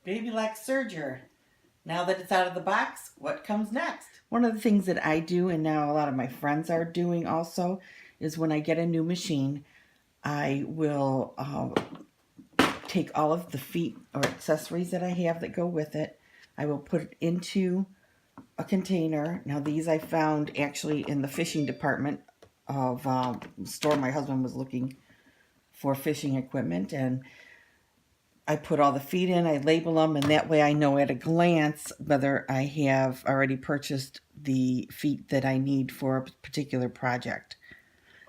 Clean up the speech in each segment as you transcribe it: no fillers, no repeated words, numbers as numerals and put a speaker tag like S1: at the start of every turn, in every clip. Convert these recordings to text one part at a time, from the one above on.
S1: Baby like Serger. Now that it's out of the box, what comes next? One of the things that I do, and now a lot of my friends are doing also, is when I get a new machine, I will take all of the feet or accessories that I have that go with it. I will put it into a container. Now these I found actually in the fishing department of store my husband was looking for fishing equipment, and I put all the feet in, I label them, and that way I know at a glance whether I have already purchased the feet that I need for a particular project.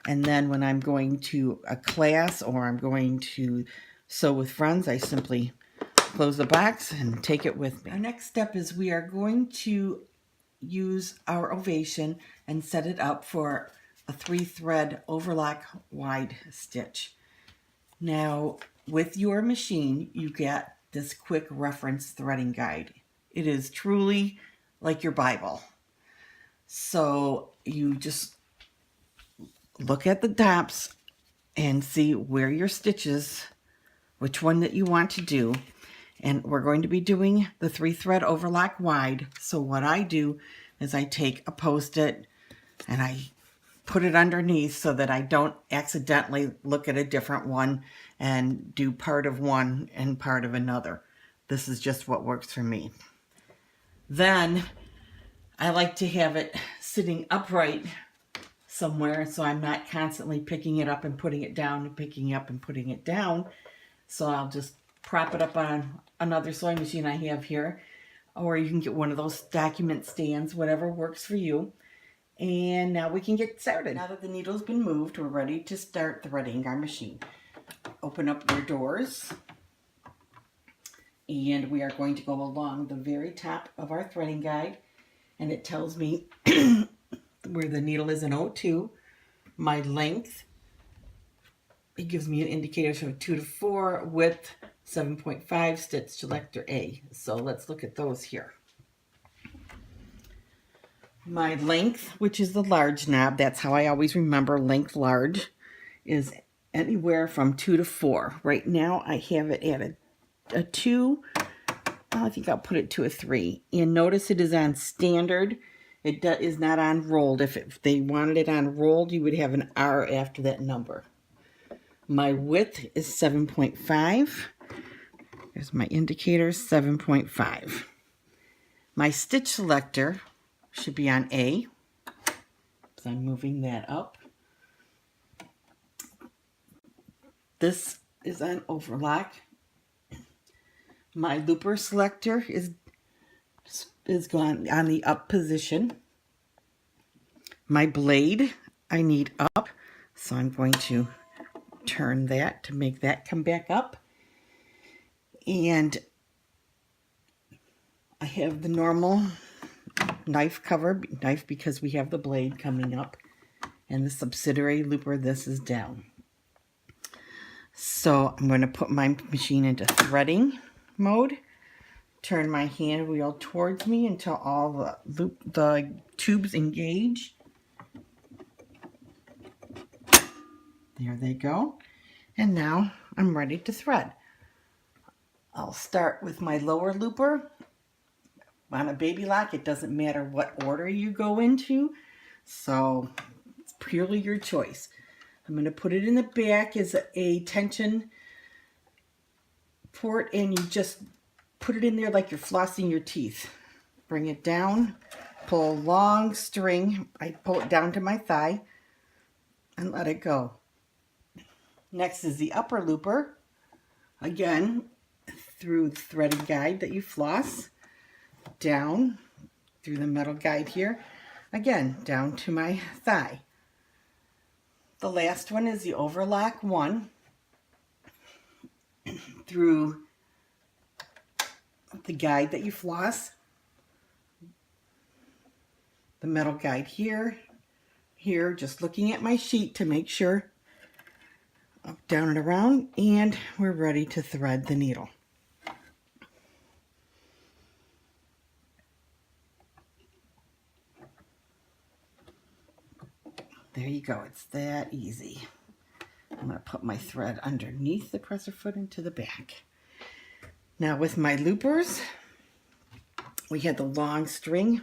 S1: And then when I'm going to a class or I'm going to sew with friends, I simply close the box and take it with me. Our next step is we are going to use our Ovation and set it up for a 3-thread overlock wide stitch. Now, with your machine, you get this quick reference threading guide. It is truly like your Bible. So you just look at the tops and see where your stitches, which one that you want to do. And we're going to be doing the 3-thread overlock wide. So what I do is I take a Post-it and I put it underneath so that I don't accidentally look at a different one and do part of one and part of another. This is just what works for me. Then I like to have it sitting upright somewhere so I'm not constantly picking it up and putting it down and picking it up and putting it down. So I'll just prop it up on another sewing machine I have here, or you can get one of those document stands, whatever works for you. And now we can get started. Now that the needle's been moved, we're ready to start threading our machine. Open up your doors, and we are going to go along the very top of our threading guide, and it tells me where the needle is in 02, my length. It gives me an indicator from 2 to 4, width 7.5, stitch selector A. So let's look at those here. My length, which is the large knob, that's how I always remember length large, is anywhere from 2 to 4. Right now I have it at a 2. I think I'll put it to a 3. And notice it is on standard. It is not on rolled. If they wanted it on rolled, you would have an R after that number. My width is 7.5. There's my indicator, 7.5. My stitch selector should be on A, so I'm moving that up. This is on overlock. My looper selector is gone on the up position. My blade I need up, so I'm going to turn that to make that come back up. And I have the normal knife cover, knife because we have the blade coming up, and the subsidiary looper, this is down. So I'm going to put my machine into threading mode, turn my hand wheel towards me until all the tubes engage. There they go. And now I'm ready to thread. I'll start with my lower looper. On a baby lock, it doesn't matter what order you go into, so it's purely your choice. I'm going to put it in the back as a tension port, and you just put it in there like you're flossing your teeth. Bring it down, pull a long string. I pull it down to my thigh and let it go. Next is the upper looper. Again, through the threading guide that you floss, down through the metal guide here, again down to my thigh. The last one is the overlock one, through the guide that you floss, the metal guide here, just looking at my sheet to make sure, up, down, and around, and we're ready to thread the needle. There you go, it's that easy. I'm going to put my thread underneath the presser foot into the back. Now with my loopers, we had the long string.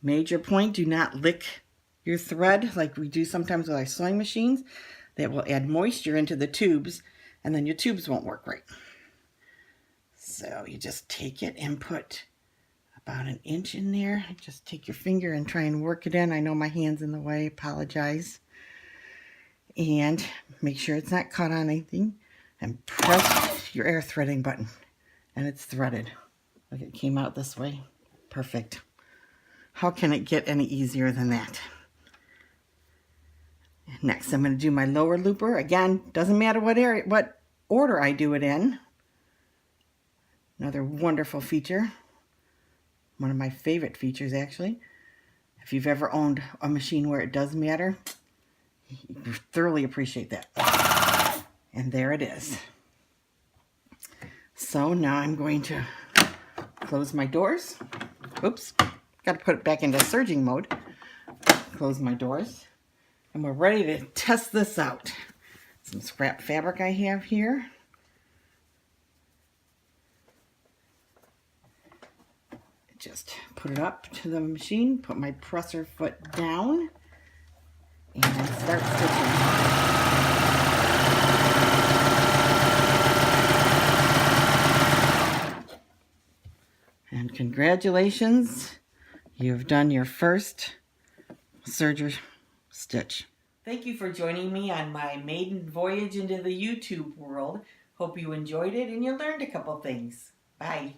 S1: Major point, do not lick your thread like we do sometimes with our sewing machines. That will add moisture into the tubes, and then your tubes won't work right. So you just take it and put about an inch in there. Just take your finger and try and work it in. I know my hand's in the way, apologize. And make sure it's not caught on anything. And press your air threading button. And it's threaded. Look, it came out this way. Perfect. How can it get any easier than that? Next, I'm going to do my lower looper. Again, doesn't matter what order I do it in. Another wonderful feature. One of my favorite features, actually. If you've ever owned a machine where it does matter, you thoroughly appreciate that. And there it is. So now I'm going to close my doors. Oops, got to put it back into surging mode. Close my doors. And we're ready to test this out. Some scrap fabric I have here. Just put it up to the machine, put my presser foot down, and start stitching. And congratulations, you've done your first Serger stitch. Thank you for joining me on my maiden voyage into the YouTube world. Hope you enjoyed it and you learned a couple things. Bye.